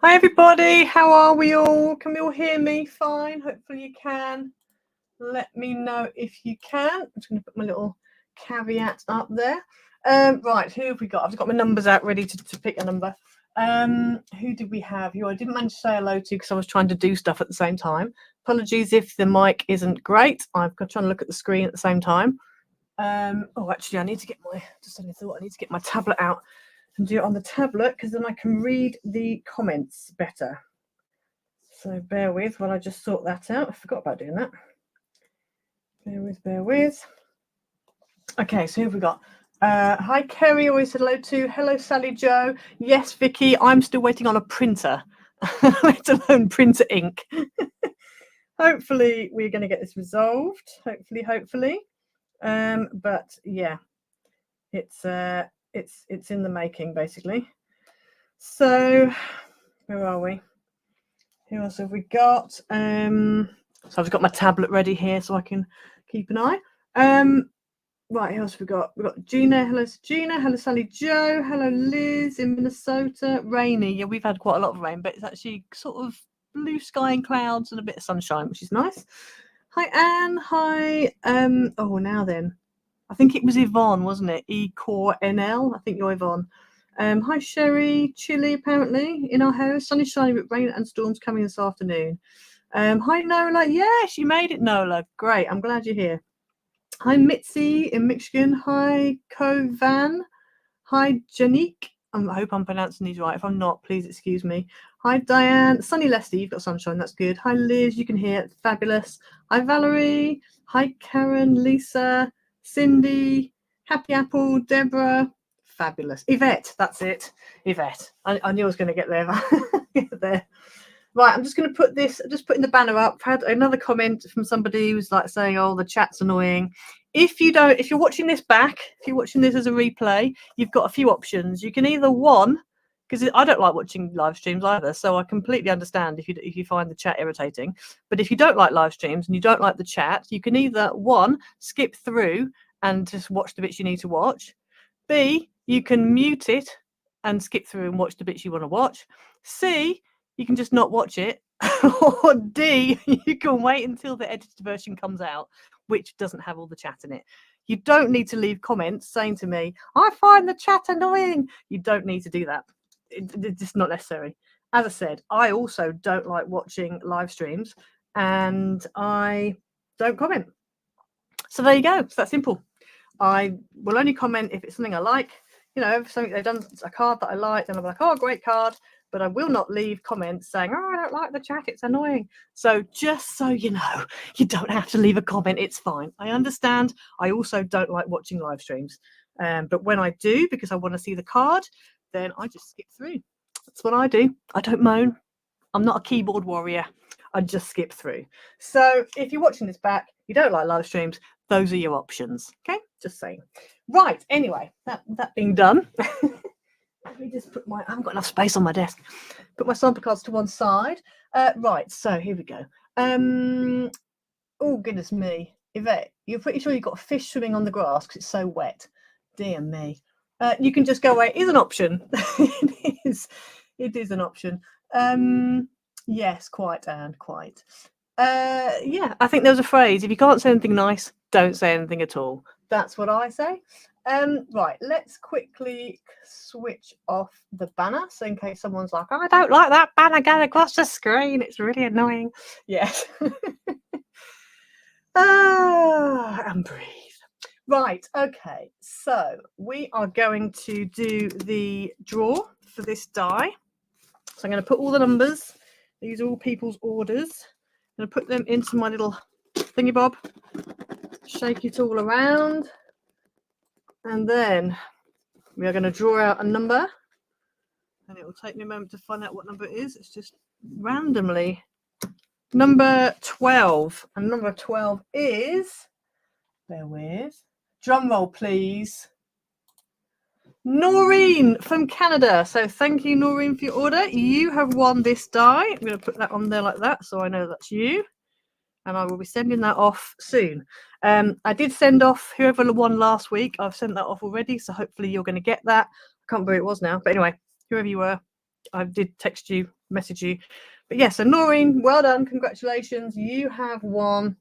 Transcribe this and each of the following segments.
Hi everybody, how are we all? Can we all hear me fine? Hopefully you can. Let me know if you can. I'm just going to put my little caveat up there. Right, who have we got? I've got my numbers out ready to pick a number. Who did we have? Who I didn't manage to say hello to because I was trying to do stuff at the same time. Apologies if the mic isn't great. I've got trying to look at the screen at the same time. Oh, actually, I need to get my, just only thought I need to get my tablet out and do it on the tablet because then I can read the comments better. So bear with while I just sort that out. I forgot about doing that. Bear with. Okay, so who have we got? Hi, Kerry, always said hello to. Hello, Sally Joe. Yes, Vicky, I'm still waiting on a printer, let alone printer ink. Hopefully, we're going to get this resolved. Hopefully. But yeah, it's in the making, basically. So, where are we? Who else have we got? So I've got my tablet ready here so I can keep an eye. Right, who else have we got? We've got Gina. Hello, Gina. Hello, Sally Joe. Hello, Liz in Minnesota. Rainy. Yeah, we've had quite a lot of rain, but it's actually sort of blue sky and clouds and a bit of sunshine, which is nice. Hi, Anne. Hi. Oh, now then. I think it was Yvonne, wasn't it? E-Core NL. I think you're Yvonne. Hi, Sherry. Chilly, apparently, in our house. Sun is shining, but rain and storms coming this afternoon. Hi, Nola. Yes, you made it, Nola. Great. I'm glad you're here. Hi, Mitzi in Michigan. Hi, Kovan. Hi, Janique. I hope I'm pronouncing these right. If I'm not, please excuse me. Hi, Diane. Sunny Leicester, you've got sunshine. That's good. Hi, Liz. You can hear. Fabulous. Hi, Valerie. Hi, Karen. Lisa. Cindy. Happy Apple. Deborah. Fabulous. Yvette. That's it. Yvette. I knew I was going to get there. Get there. Right, I'm just going to put this, just putting the banner up. I've had another comment from somebody who's like saying, oh, the chat's annoying. If you're watching this back, if you're watching this as a replay, you've got a few options. You can either because I don't like watching live streams either, so I completely understand if you find the chat irritating. But if you don't like live streams and you don't like the chat, you can either skip through and just watch the bits you need to watch. B, you can mute it and skip through and watch the bits you want to watch. C, you can just not watch it. Or D, you can wait until the edited version comes out, which doesn't have all the chat in it. You don't need to leave comments saying to me, I find the chat annoying. You don't need to do that. It's just not necessary. As I said, I also don't like watching live streams and I don't comment. So there you go. It's that simple. I will only comment if it's something I like. You know, if something they've done a card that I like, then I'm like, oh, great card. But I will not leave comments saying, oh, I don't like the chat, it's annoying. So just so you know, you don't have to leave a comment, it's fine. I understand. I also don't like watching live streams. But when I do, because I want to see the card, then I just skip through. That's what I do. I don't moan. I'm not a keyboard warrior. I just skip through. So if you're watching this back, you don't like live streams, those are your options. Okay, just saying. Right, anyway, that being done. Let me just I haven't got enough space on my desk. Put my sample cards to one side. Right, so here we go. Oh, goodness me. Yvette, you're pretty sure you've got a fish swimming on the grass because it's so wet. Dear me. You can just go away. It is an option. It is an option. Yes, quite, Anne, quite. Yeah, I think there's a phrase. If you can't say anything nice, don't say anything at all. That's what I say. Right, let's quickly switch off the banner. So in case someone's like, oh, I don't like that banner going across the screen, it's really annoying. Yes. And breathe. Right, okay. So we are going to do the draw for this die. So I'm going to put all the numbers. These are all people's orders. I'm going to put them into my little thingy bob. Shake it all around. And then we are going to draw out a number, and it will take me a moment to find out what number it is. It's just randomly number 12, and number 12 is, bear with, drum roll please, Noreen from Canada. So thank you, Noreen, for your order. You have won this die. I'm going to put that on there like that so I know that's you. And I will be sending that off soon. I did send off whoever won last week. I've sent that off already, so hopefully you're going to get that. I can't remember who it was now, but anyway, whoever you were, I did text you, message you. But yeah, so Noreen, well done, congratulations. You have won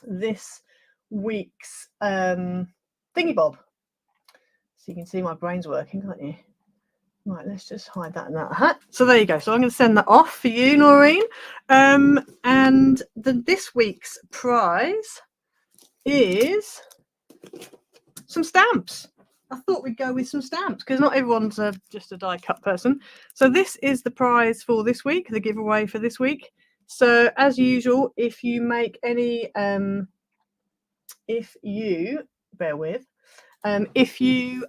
this week's thingy bob. So you can see my brain's working, can't you? Right, let's just hide that in that hat. So there you go. So I'm going to send that off for you, Noreen. And this week's prize is some stamps. I thought we'd go with some stamps because not everyone's just a die cut person. So this is the prize for this week, the giveaway for this week. So as usual, if you make any, if you bear with, if you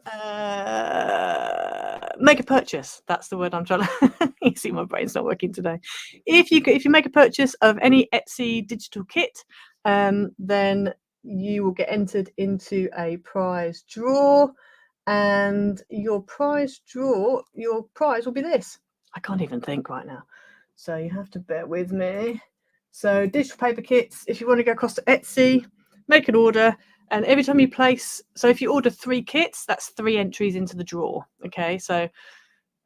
make a purchase, that's the word I'm trying to. You see, my brain's not working today. If you make a purchase of any Etsy digital kit, then you will get entered into a prize draw, and your prize will be this. I can't even think right now, so you have to bear with me. So digital paper kits. If you want to go across to Etsy, make an order. And every time you place, so if you order 3 kits, that's 3 entries into the draw. Okay, so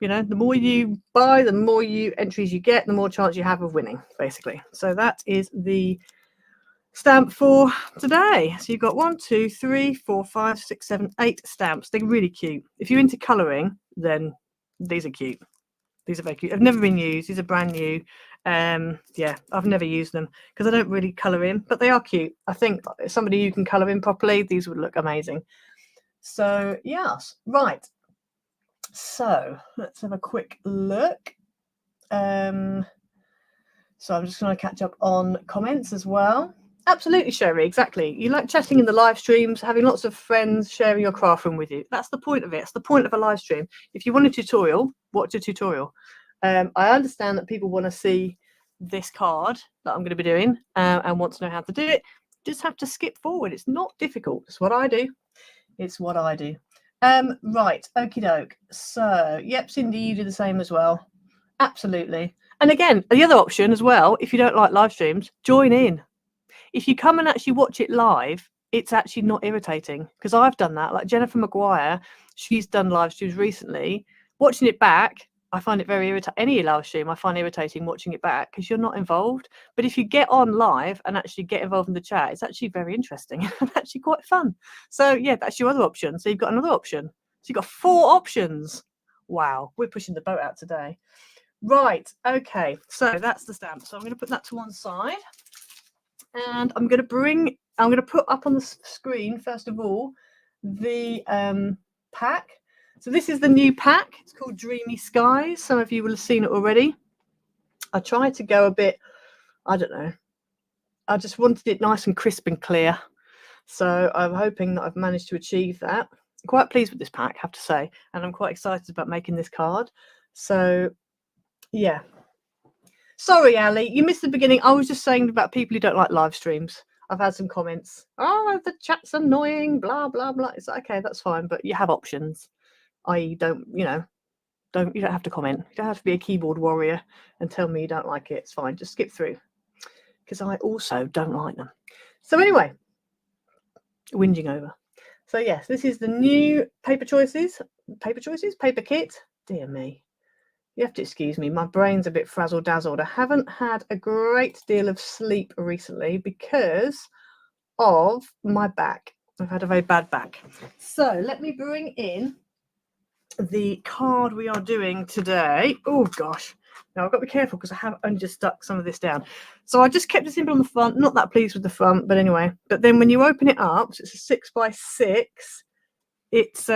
you know, the more you buy, the more entries you get, the more chance you have of winning, basically. So that is the stamp for today. So you've got 1, 2, 3, 4, 5, 6, 7, 8 stamps. They're really cute. If you're into colouring, then these are cute. These are very cute. I've never been used. These are brand new. Yeah, I've never used them because I don't really colour in, but they are cute. I think somebody who can colour in properly, these would look amazing. So yes, right. So let's have a quick look. So I'm just going to catch up on comments as well. Absolutely, Sherry, exactly. You like chatting in the live streams, having lots of friends sharing your craft room with you. That's the point of it. It's the point of a live stream. If you want a tutorial, watch a tutorial. I understand that people want to see this card that I'm going to be doing and want to know how to do it. Just have to skip forward. It's not difficult. It's what I do. It's what I do. Right, okie doke. So, yep, Cindy, you do the same as well. Absolutely. And again, the other option as well, if you don't like live streams, join in. If you come and actually watch it live, it's actually not irritating, because I've done that. Like Jennifer Maguire, she's done live streams recently. Watching it back, I find it very irritating. Any live stream, I find irritating watching it back because you're not involved. But if you get on live and actually get involved in the chat, it's actually very interesting and actually quite fun. So yeah, that's your other option. So you've got another option. So you've got 4 options. Wow, we're pushing the boat out today. Right, okay, so that's the stamp. So I'm going to put that to one side. And I'm going to put up on the screen, first of all, the pack. So this is the new pack. It's called Dreamy Skies. Some of you will have seen it already. I tried to go a bit, I don't know. I just wanted it nice and crisp and clear. So I'm hoping that I've managed to achieve that. I'm quite pleased with this pack, I have to say. And I'm quite excited about making this card. So, yeah. Sorry, Ali, you missed the beginning. I was just saying about people who don't like live streams. I've had some comments. Oh, the chat's annoying, blah, blah, blah. It's like, okay, that's fine, but you have options. You don't have to comment. You don't have to be a keyboard warrior and tell me you don't like it. It's fine. Just skip through, because I also don't like them. So anyway, whinging over. So yes, this is the new paper kit. Dear me. You have to excuse me, my brain's a bit frazzle-dazzled. I haven't had a great deal of sleep recently because of my back. I've had a very bad back. So let me bring in the card we are doing today. Oh gosh. Now I've got to be careful because I have only just stuck some of this down. So I just kept it simple on the front. Not that pleased with the front, but anyway. But then when you open it up, so it's a 6x6. It's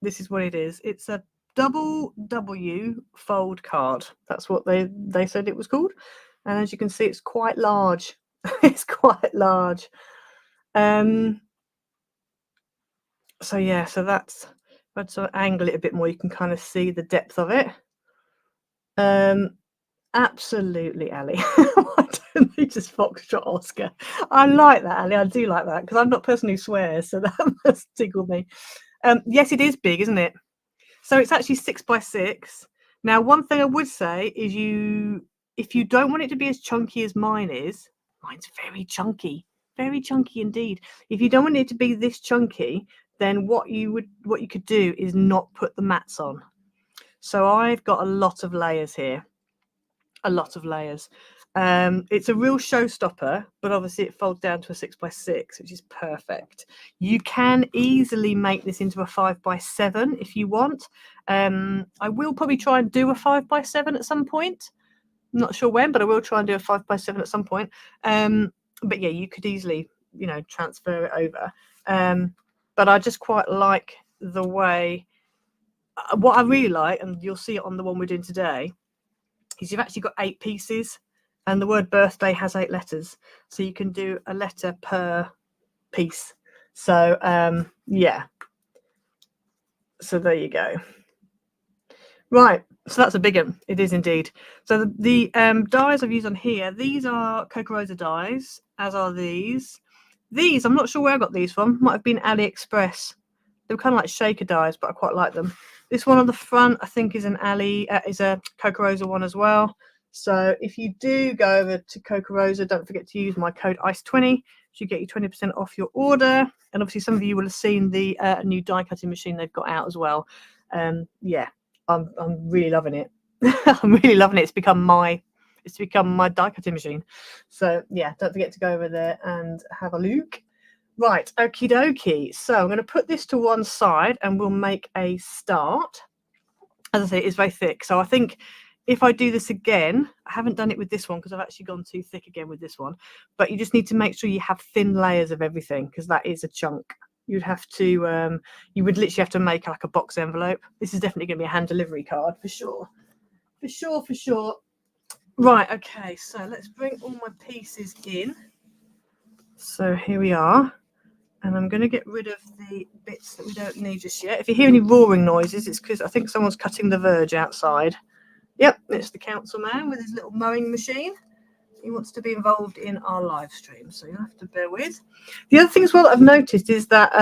this is what it is. It's a double W fold card. That's what they said it was called. And as you can see, it's quite large. It's quite large. So yeah, so that's, let's sort of angle it a bit more. You can kind of see the depth of it. Absolutely, Ali. Why don't they just foxtrot Oscar? I like that, Ali. I do like that because I'm not a person who swears, so that must tickle me. Yes, it is big, isn't it? So it's actually 6x6. Now, one thing I would say is if you don't want it to be as chunky as mine is, mine's very chunky indeed. If you don't want it to be this chunky, then what you could do is not put the mats on. So I've got a lot of layers here, a lot of layers. It's a real showstopper, but obviously it folds down to a 6x6, which is perfect. You can easily make this into a 5x7 if you want. I will probably try and do a 5x7 at some point. I'm not sure when, but I will try and do a 5x7 at some point. But yeah, you could easily, you know, transfer it over. But I just quite like the way, what I really like, and you'll see it on the one we're doing today, is you've actually got 8 pieces, and the word birthday has 8 letters. So you can do a letter per piece. So yeah. So there you go. Right, so that's a big one. It is indeed. So the dies I've used on here, these are Coca-Rosa dies, as are these. These, I'm not sure where I got these from. Might have been AliExpress. They were kind of like shaker dies, but I quite like them. This one on the front, I think, is is a Coca-Rosa one as well. So if you do go over to Coca-Rosa, don't forget to use my code ICE20. Should get you 20% off your order. And obviously, some of you will have seen the new die cutting machine they've got out as well. Yeah. I'm really loving it. I'm really loving it. It's become my die cutting machine. So yeah, don't forget to go over there and have a look. Right, okie dokie. So I'm going to put this to one side and we'll make a start. As I say, it's very thick. So I think if I do this again, I haven't done it with this one because I've actually gone too thick again with this one. But you just need to make sure you have thin layers of everything because that is a chunk. You'd have to, you would literally have to make like a box envelope. This is definitely going to be a hand delivery card for sure. For sure, for sure. Right, okay, so let's bring all my pieces in. So here we are. And I'm going to get rid of the bits that we don't need just yet. If you hear any roaring noises, it's because I think someone's cutting the verge outside. Yep, it's the councilman with his little mowing machine. He wants to be involved in our live stream, so you'll have to bear with. The other thing as well that I've noticed is that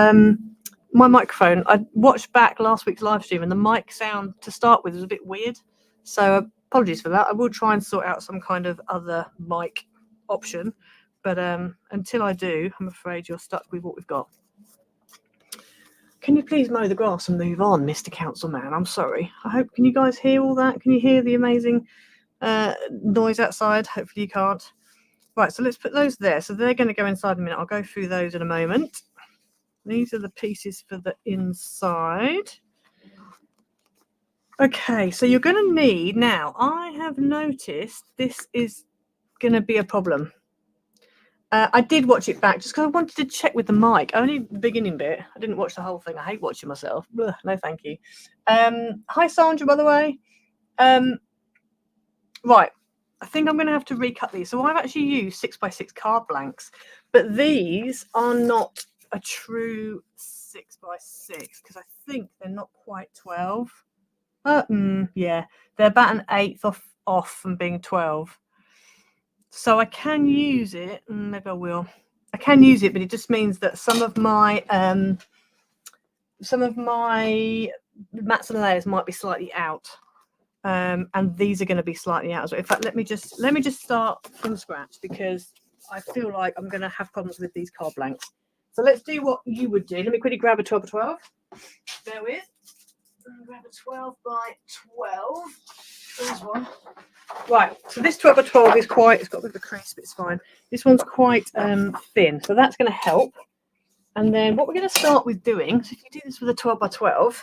my microphone, I watched back last week's live stream and the mic sound to start with was a bit weird. So apologies for that. I will try and sort out some kind of other mic option. But until I do, I'm afraid you're stuck with what we've got. Can you please mow the grass and move on, Mr. Councilman? I'm sorry. Can you guys hear all that? Can you hear the amazing noise outside? Hopefully you can't. Right, so let's put those there. So they're going to go inside in a minute. I'll go through those in a moment. These are the pieces for the inside. Okay, so you're going to need, now I have noticed this is going to be a problem. I did watch it back just because I wanted to check with the mic. Only the beginning bit. I didn't watch the whole thing. I hate watching myself. Ugh, no, thank you. Hi, Sandra, by the way. Right. I think I'm going to have to recut these. So I've actually used 6x6 card blanks, but these are not a true 6x6 because I think they're not quite 12. Yeah, they're about an eighth off from being 12. So I can use it. Maybe I will. I can use it, but it just means that some of my mats and layers might be slightly out, and these are going to be slightly out as well. In fact, let me just start from scratch because I feel like I'm going to have problems with these card blanks. So let's do what you would do. Let me quickly grab a 12x12. Bear with. Grab a 12 by 12. There's one. Right, so this 12x12 is quite, it's got a bit of a crease, but it's fine. This one's quite thin, so that's going to help. And then what we're going to start with doing, so if you do this with a 12x12,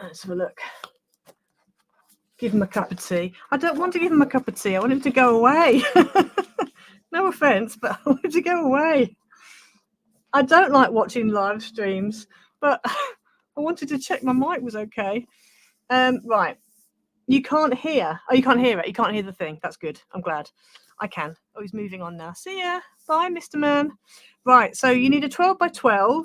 let's have a look. Give him a cup of tea. I don't want to give him a cup of tea. I want him to go away. No offense, but I want him to go away. I don't like watching live streams, but I wanted to check my mic was okay. Right. You can't hear. Oh, you can't hear it. You can't hear the thing. That's good. I'm glad. I can. Oh, he's moving on now. See ya. Bye, Mr. Man. Right. So you need a 12x12,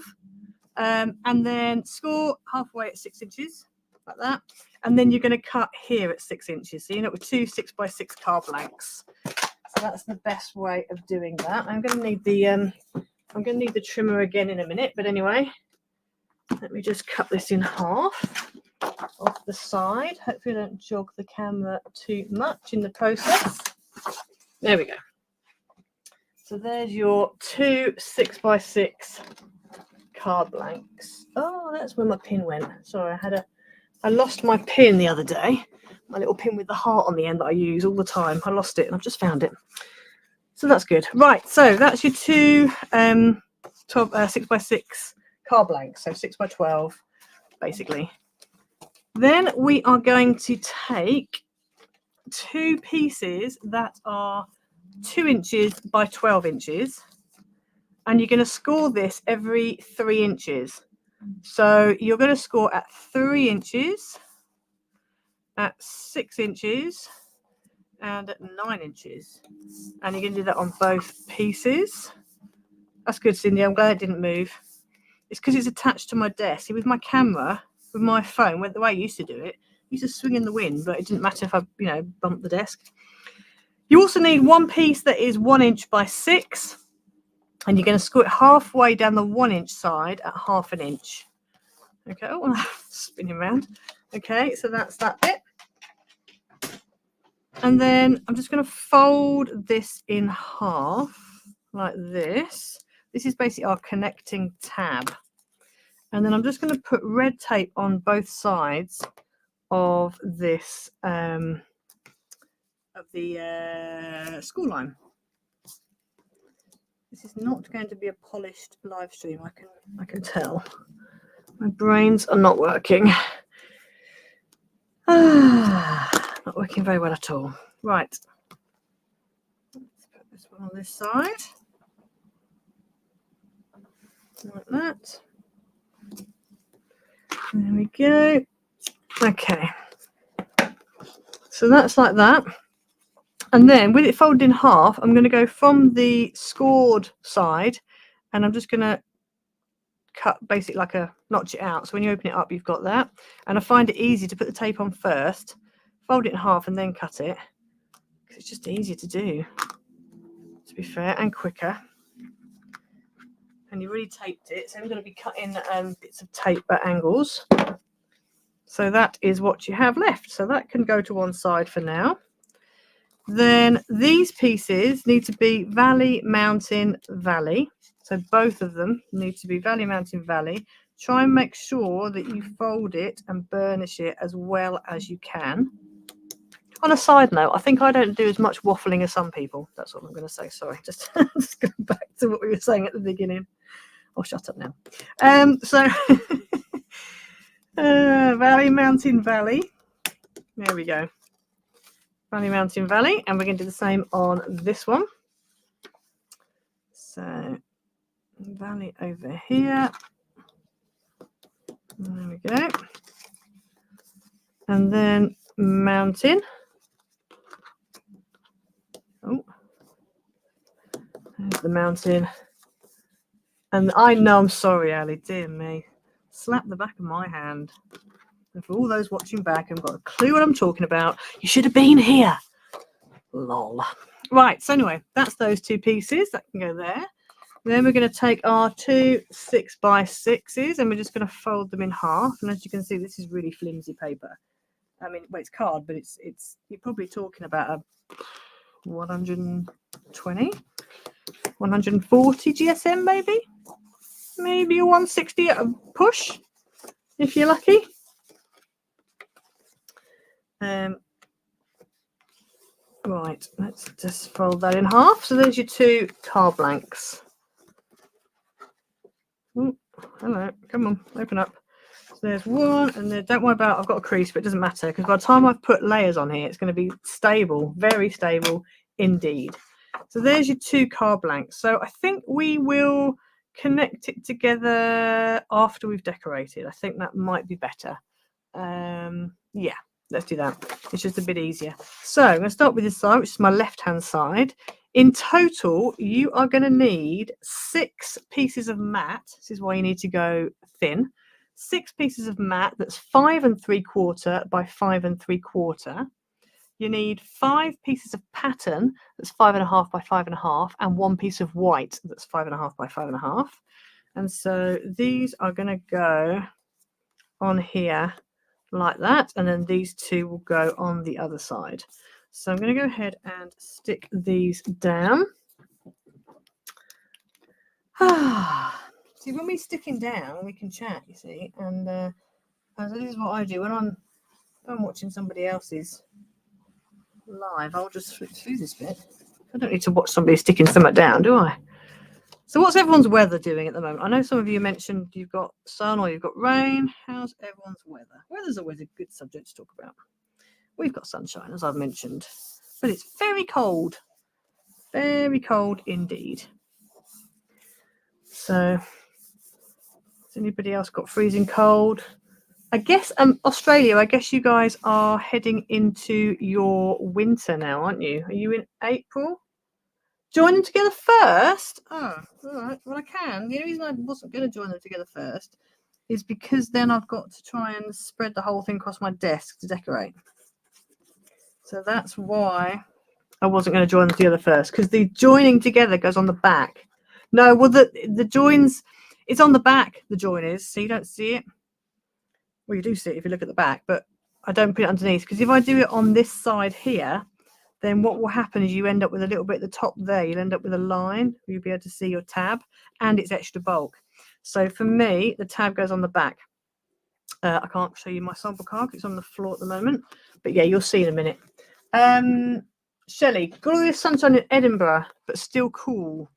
and then score halfway at 6 inches, like that. And then you're going to cut here at 6 inches. So you end up with 2 6x6 card blanks. So that's the best way of doing that. I'm going to need the trimmer again in a minute. But anyway, let me just cut this in half off the side. Hopefully I don't jog the camera too much in the process. There we go. So there's your 2 6x6 card blanks. Oh, that's where my pin went. Sorry, I lost my pin the other day. My little pin with the heart on the end that I use all the time. I lost it and I've just found it. So that's good. Right, so that's your two 6x6 card blanks. So 6x12, basically. Then we are going to take two pieces that are 2 inches by 12 inches. And you're going to score this every 3 inches. So you're going to score at 3 inches, at 6 inches, and at 9 inches. And you're going to do that on both pieces. That's good, Cindy. I'm glad it didn't move. It's because it's attached to my desk. See, with my camera, with my phone, the way I used to do it, I used to swing in the wind, but it didn't matter if I, bumped the desk. You also need one piece that is 1 inch by 6. And you're going to score it halfway down the 1 inch side at 1/2 inch. Okay, oh, spinning around. Okay, so that's that bit. And then I'm just going to fold this in half like this. This is basically our connecting tab. And then I'm just going to put red tape on both sides of this, of the school line. This is not going to be a polished live stream, I can tell. My brains are not working. Not working very well at all. Right. Let's put this one on this side. Like that. There we go. Okay. So that's like that. And then with it folded in half, I'm going to go from the scored side and I'm just going to cut basically like notch it out. So when you open it up, you've got that. And I find it easy to put the tape on first, fold it in half and then cut it. Because it's just easier to do, to be fair, and quicker. And you've already taped it, so I'm going to be cutting bits of tape at angles. So that is what you have left. So that can go to one side for now. Then these pieces need to be valley, mountain, valley. So both of them need to be valley, mountain, valley. Try and make sure that you fold it and burnish it as well as you can. On a side note, I think I don't do as much waffling as some people. That's all I'm going to say. Sorry, just going back to what we were saying at the beginning. I'll shut up now. Valley, mountain, valley. There we go. Valley, mountain, valley. And we're going to do the same on this one. So valley over here. There we go. And then mountain. Oh, there's the mountain. And I know, I'm sorry, Ali, dear me. Slap the back of my hand. And for all those watching back and got a clue what I'm talking about, you should have been here. Lol. Right, so anyway, that's those two pieces. That can go there. Then we're going to take our two 6x6s and we're just going to fold them in half. And as you can see, this is really flimsy paper. I mean, well, it's card, but it's you're probably talking about a 120, 140 GSM maybe a 160 at a push if you're lucky. Right, let's just fold that in half. So there's your two card blanks. Ooh, hello, come on, open up. So there's one, and then don't worry about, I've got a crease, but it doesn't matter because by the time I've put layers on here, it's going to be stable, very stable indeed. So there's your two card blanks. So I think we will connect it together after we've decorated. I think that might be better. Yeah, let's do that. It's just a bit easier. So I'm going to start with this side, which is my left-hand side. In total, you are going to need 6 pieces of mat. This is why you need to go thin. 6 pieces of mat that's 5 3/4 by 5 3/4. You need 5 pieces of pattern that's 5 1/2 by 5 1/2, and 1 piece of white that's 5 1/2 by 5 1/2. And so these are going to go on here like that, and then these two will go on the other side. So I'm going to go ahead and stick these down. See, See, when we're sticking down, we can chat, you see. And so this is what I do when I'm watching somebody else's live. I'll just flip through this bit. I don't need to watch somebody sticking something down, do I? So what's everyone's weather doing at the moment? I know some of you mentioned you've got sun or you've got rain. How's everyone's weather? Weather's always a good subject to talk about. We've got sunshine, as I've mentioned, but it's very cold indeed. So has anybody else got freezing cold? I guess Australia, I guess you guys are heading into your winter now, aren't you? Are you in April? Join them together first? Oh, all right. Well, I can. The only reason I wasn't going to join them together first is because then I've got to try and spread the whole thing across my desk to decorate. So that's why I wasn't going to join them together first, because the joining together goes on the back. No, well, the joins, it's on the back, the join is, so you don't see it. Well, you do see it if you look at the back, but I don't put it underneath, because if I do it on this side here, then what will happen is you end up with a little bit at the top there. You'll end up with a line. You'll be able to see your tab, and it's extra bulk. So for me, the tab goes on the back. I can't show you my sample card. It's on the floor at the moment. But yeah, you'll see in a minute. Shelley, glorious sunshine in Edinburgh, but still cool.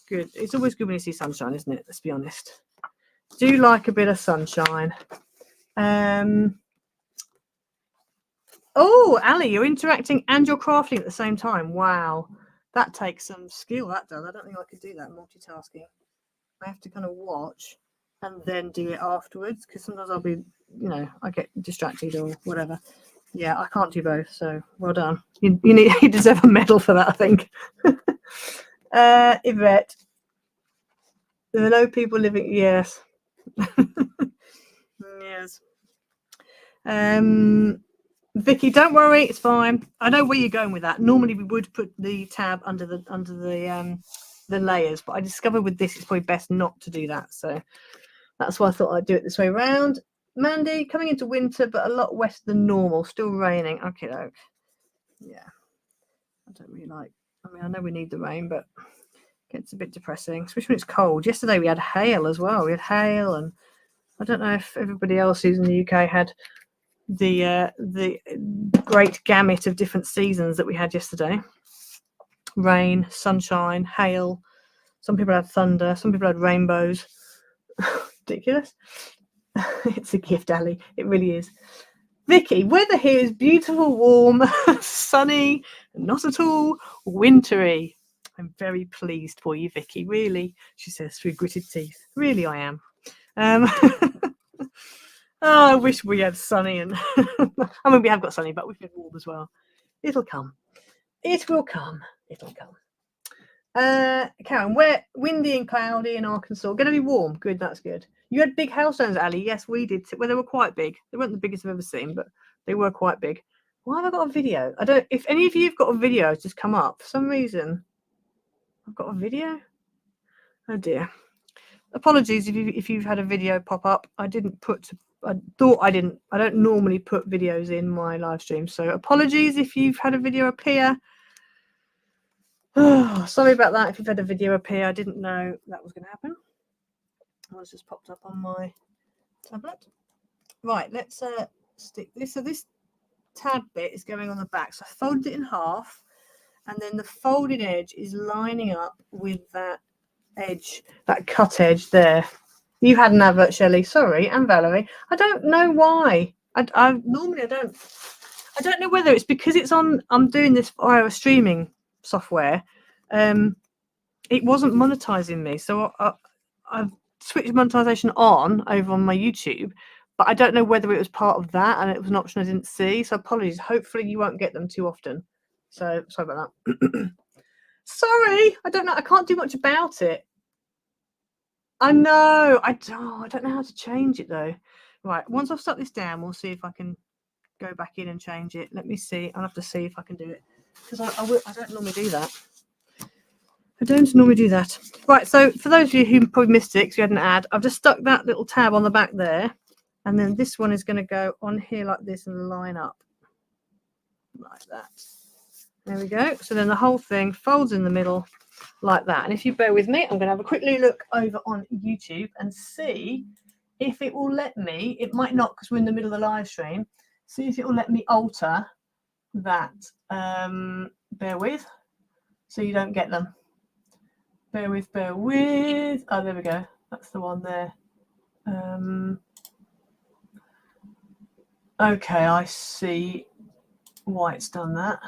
Good. It's always good when you see sunshine, isn't it? Let's be honest. Do like a bit of sunshine. Oh, Ali, you're interacting and you're crafting at the same time. Wow. That takes some skill, that does. I don't think I could do that multitasking. I have to kind of watch and then do it afterwards, because sometimes I'll be, you know, I get distracted or whatever. Yeah, I can't do both, so well done. You deserve a medal for that, I think. Yvette. There are no people living, yes. Yes. Vicky, don't worry, it's fine. I know where you're going with that. Normally we would put the tab under the layers, but I discovered with this it's probably best not to do that. So that's why I thought I'd do it this way around. Mandy, coming into winter, but a lot wetter than normal. Still raining. Okay, doke. Yeah. I don't really like. I mean, I know we need the rain, but it gets a bit depressing, especially when it's cold. Yesterday we had hail as well. We had hail, and I don't know if everybody else who's in the UK had the great gamut of different seasons that we had yesterday. Rain, sunshine, hail. Some people had thunder. Some people had rainbows. Ridiculous. It's a gift, Ali. It really is. Vicky, weather here is beautiful, warm, sunny, not at all wintry. I'm very pleased for you, Vicky. Really, she says through gritted teeth. Really, I am. Oh, I wish we had sunny, and I mean, we have got sunny, but we've been warm as well. It'll come. It will come. It'll come. Karen, where windy and cloudy in Arkansas. Going to be warm. Good, that's good. You had big hailstones, Ali. Yes, we did. Well, they were quite big. They weren't the biggest I've ever seen, but they were quite big. Why have I got a video? I don't. If any of you have got a video, it's just come up for some reason. I've got a video. Oh dear. Apologies if you've had a video pop up. I didn't put. I thought I didn't. I don't normally put videos in my live stream, so apologies if you've had a video appear. Oh, sorry about that. If you've had a video appear, I didn't know that was going to happen. I was just popped up on my tablet. Right, let's stick this. So this tab bit is going on the back. So I folded it in half, and then the folded edge is lining up with that edge, that cut edge there. You had an advert, Shelley. Sorry, and Valerie. I don't know why. I normally I don't know whether it's because it's on. I'm doing this via a streaming software. It wasn't monetizing me, so I've switched monetization on over on my YouTube, but I don't know whether it was part of that and it was an option I didn't see. So apologies. Hopefully you won't get them too often. So sorry about that. Sorry, I don't know. I can't do much about it. I know. I don't know how to change it though. Right. Once I've stuck this down, we'll see if I can go back in and change it. Let me see. I'll have to see if I can do it, because I don't normally do that. I don't normally do that. Right, so for those of you who probably missed it because you had an ad, I've just stuck that little tab on the back there, and then this one is going to go on here like this and line up like that. There we go. So then the whole thing folds in the middle like that. And if you bear with me, I'm going to have a quick look over on YouTube and see if it will let me. It might not, because we're in the middle of the live stream. See if it will let me alter that. Bear with, so you don't get them. Bear with. Oh, there we go. That's the one there. Okay, I see why it's done that.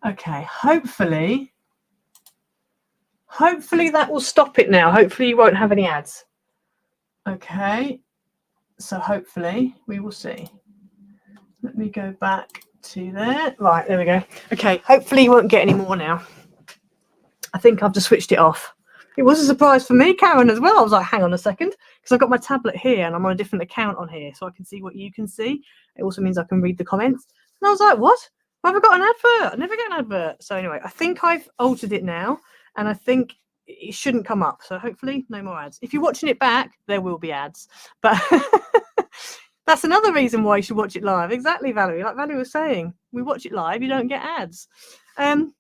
Okay, hopefully that will stop it now. Hopefully you won't have any ads. Okay, so hopefully we will see. Let me go back to there. Right, there we go. Okay, hopefully you won't get any more now. I think I've just switched it off. It was a surprise for me, Karen, as well. I was like, hang on a second, because I've got my tablet here and I'm on a different account on here, so I can see what you can see. It also means I can read the comments. And I was like, what? Have I got an advert? I never get an advert. So anyway, I think I've altered it now, and I think it shouldn't come up. So hopefully no more ads. If you're watching it back, there will be ads. But that's another reason why you should watch it live. Exactly, Valerie. Like Valerie was saying, we watch it live, you don't get ads.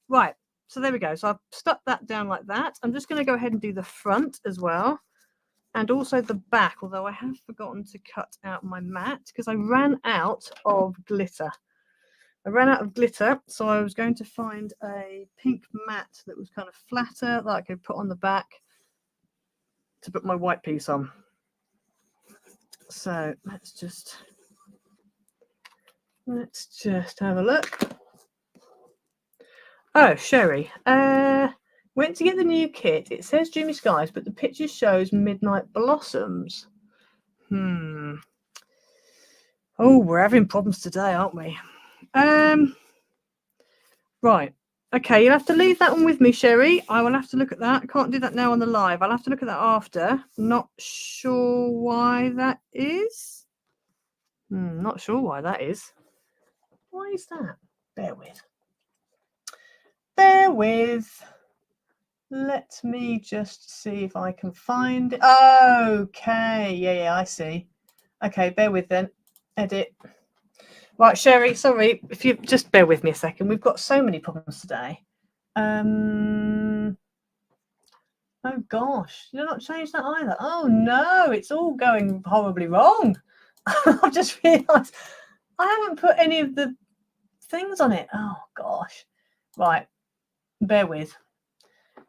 Right. So there we go. So I've stuck that down like that. I'm just going to go ahead and do the front as well, and also the back, although I have forgotten to cut out my mat because I ran out of glitter. So I was going to find a pink mat that was kind of flatter that I could put on the back to put my white piece on. So let's just have a look. Oh, Sherry, went to get the new kit. It says Dreamy Skies, but the picture shows Midnight Blossoms. Oh, we're having problems today, aren't we? Right. Okay, you'll have to leave that one with me, Sherry. I will have to look at that. I can't do that now on the live. I'll have to look at that after. Not sure why that is. Not sure why that is. Why is that? Bear with. Let me just see if I can find it. Okay. Yeah, I see. Okay, bear with then. Edit. Right, Sherry, sorry. If you just bear with me a second. We've got so many problems today. Oh, gosh. Did I not change that either? Oh, no. It's all going horribly wrong. I've just realised I haven't put any of the things on it. Oh, gosh. Right. Bear with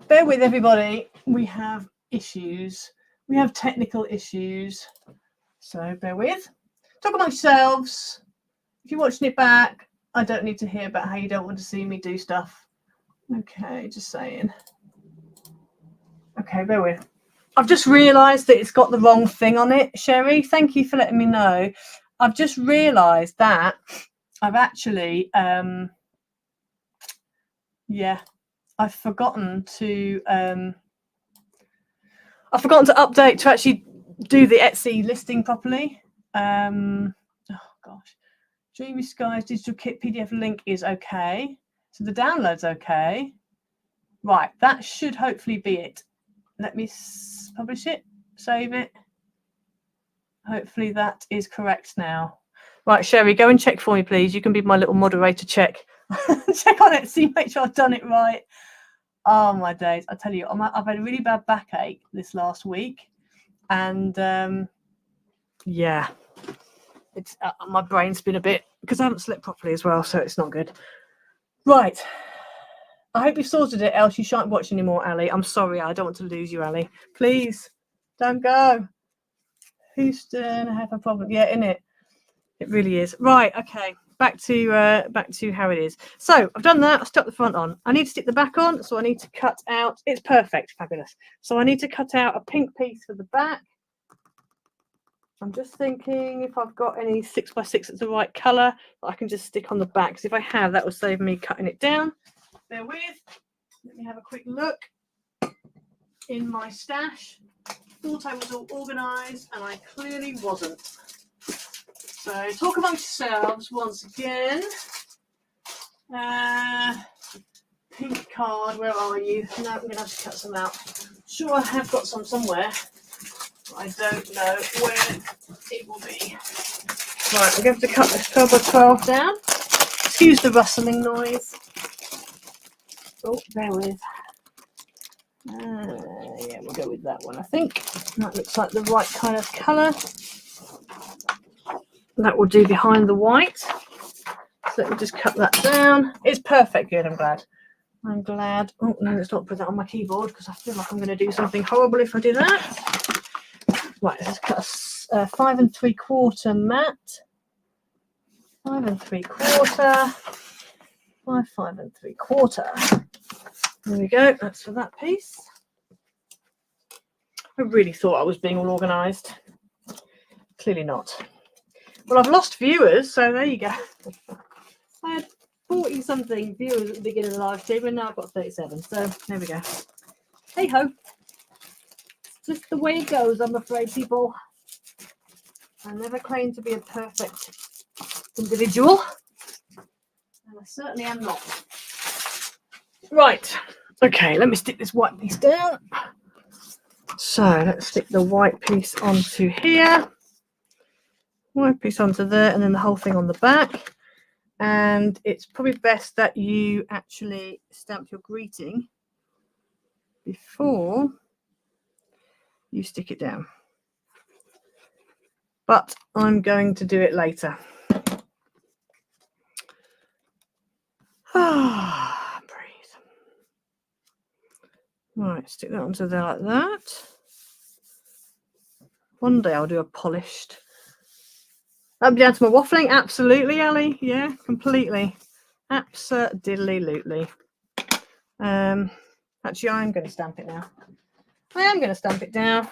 everybody. We have issues. We have technical issues. So bear with. Talk amongst yourselves. If you're watching it back, I don't need to hear about how you don't want to see me do stuff. Okay, just saying. Okay, bear with. I've just realised that it's got the wrong thing on it, Sherry. Thank you for letting me know. I've just realised that I've actually, I've forgotten to update to actually do the Etsy listing properly. Oh gosh, Dreamy Skies digital kit PDF link is okay, so the download's okay. Right, that should hopefully be it. Let me publish it, save it. Hopefully that is correct now. Right, Sherry, go and check for me, please. You can be my little moderator. Check on it, see, make sure I've done it right. Oh my days! I tell you, I've had a really bad backache this last week, and yeah, it's my brain's been a bit, because I haven't slept properly as well, so it's not good. Right, I hope you've sorted it, else you shan't watch anymore, Ali. I'm sorry, I don't want to lose you, Ali. Please don't go. Houston, I have a problem. Yeah, innit? It really is. Right, okay. Back to how it is. So I've done that. I stuck the front on. I need to stick the back on, so I need to cut out. It's perfect, fabulous. So I need to cut out a pink piece for the back. I'm just thinking if I've got any 6x6 that's the right colour that I can just stick on the back. Because if I have, that will save me cutting it down. Bear with. Let me have a quick look in my stash. Thought I was all organised, and I clearly wasn't. So talk amongst yourselves once again. Pink card, where are you? No, I'm going to have to cut some out. Sure, I have got some somewhere. I don't know where it will be. Right, I'm going to cut this 12 by 12 down. Excuse the rustling noise. Oh, bear with. Yeah, we'll go with that one, I think. That looks like the right kind of colour. That will do behind the white. So let me just cut that down. It's perfect good, I'm glad. I'm glad. Oh, no, let's not put that on my keyboard because I feel like I'm going to do something horrible if I do that. Right, let's cut a 5 3/4 mat. 5 3/4. 5 3/4. There we go. That's for that piece. I really thought I was being all organised. Clearly not. Well, I've lost viewers, so there you go. I had 40 something viewers at the beginning of the live stream, and now I've got 37. So there we go. Hey ho. It's just the way it goes, I'm afraid, people. I never claim to be a perfect individual, and I certainly am not. Right. Okay, let me stick this white piece down. So let's stick the white piece onto here. White piece onto there, and then the whole thing on the back. And it's probably best that you actually stamp your greeting before you stick it down. But I'm going to do it later. Breathe. Right, stick that onto there like that. One day I'll do a polished. That'll be down to my waffling. Absolutely, Ali. Yeah, completely. Absolutely. Actually, I'm going to stamp it now. I am going to stamp it down.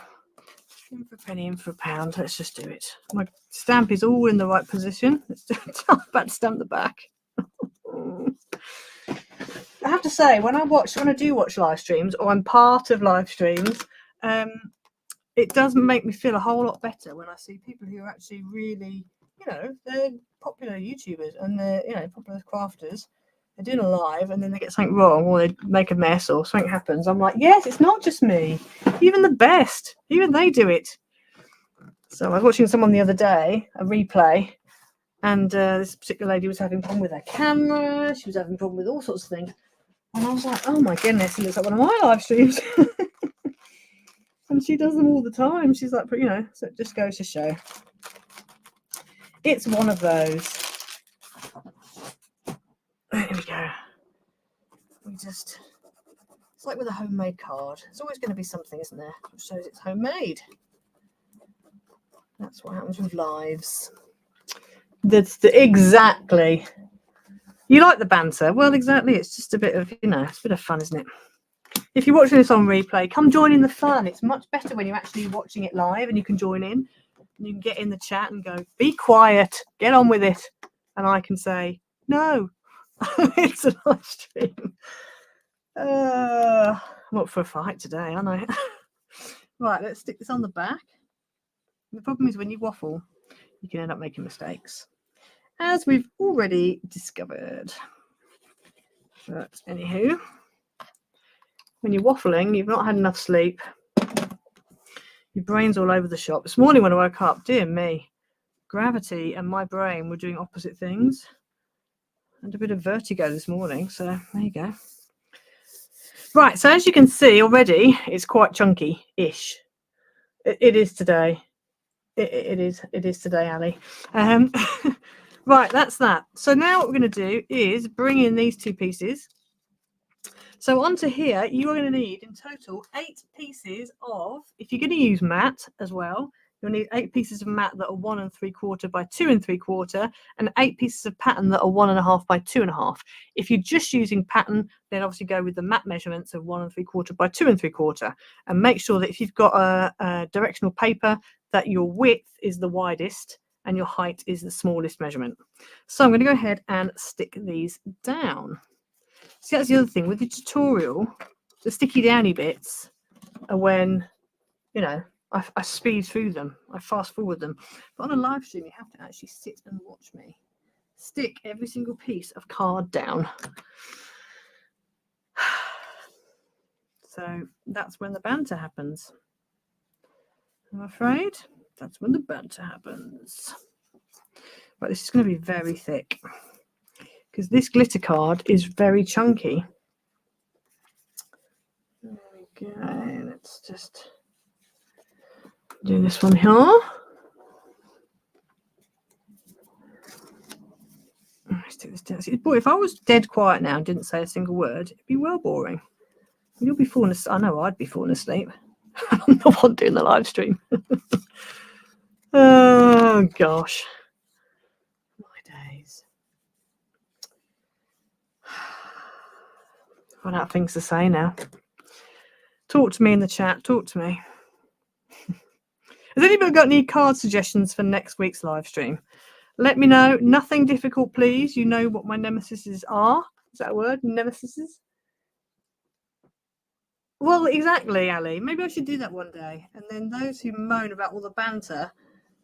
In for a penny, in for a pound. Let's just do it. My stamp is all in the right position. Let's do it. I'm about to stamp the back. I have to say, when I do watch live streams, or I'm part of live streams, it does make me feel a whole lot better when I see people who are actually really, they're popular YouTubers and they're, popular crafters. They're doing a live and then they get something wrong or they make a mess or something happens. I'm like, yes, it's not just me. Even the best, even they do it. So I was watching someone the other day, a replay, and this particular lady was having a problem with her camera. She was having a problem with all sorts of things. And I was like, oh my goodness, it looks like one of my live streams. And she does them all the time. She's like, so it just goes to show. It's one of those. Here we go. It's like with a homemade card. There's always going to be something, isn't there, which shows it's homemade. That's what happens with lives. Exactly. You like the banter? Well, exactly. It's just a bit of, it's a bit of fun, isn't it? If you're watching this on replay, come join in the fun. It's much better when you're actually watching it live and you can join in. And you can get in the chat and go, be quiet, get on with it. And I can say, no, it's a live stream. I'm up for a fight today, aren't I? Right, let's stick this on the back. The problem is when you waffle, you can end up making mistakes, as we've already discovered. But anywho, when you're waffling, you've not had enough sleep. Your brain's all over the shop. This morning when I woke up, dear me, gravity and my brain were doing opposite things. And a bit of vertigo this morning, so there you go. Right, so as you can see already, it's quite chunky-ish. It is today. It is today, Ali. Right, that's that. So now what we're going to do is bring in these two pieces. So onto here, you are going to need in total 8 pieces of, if you're going to use mat as well, you'll need 8 pieces of mat that are 1 3/4 by 2 3/4, and 8 pieces of pattern that are 1.5 by 2.5. If you're just using pattern, then obviously go with the mat measurements of 1 3/4 by 2 3/4, and make sure that if you've got a directional paper, that your width is the widest and your height is the smallest measurement. So I'm going to go ahead and stick these down. See, that's the other thing with the tutorial, the sticky downy bits are when, I speed through them, I fast forward them. But on a live stream, you have to actually sit and watch me stick every single piece of card down. So that's when the banter happens. I'm afraid that's when the banter happens. But this is going to be very thick because this glitter card is very chunky. There we go. Let's just do this one here. Let's do this down. Boy, if I was dead quiet now and didn't say a single word, it'd be well boring. You'll be falling asleep. I know I'd be falling asleep. I'm the one doing the live stream. Oh gosh. My days. I've run out of things to say now. Talk to me in the chat. Talk to me. Has anybody got any card suggestions for next week's live stream? Let me know. Nothing difficult, please. You know what my nemesises are. Is that a word? Nemesises? Well, exactly, Ali. Maybe I should do that one day. And then those who moan about all the banter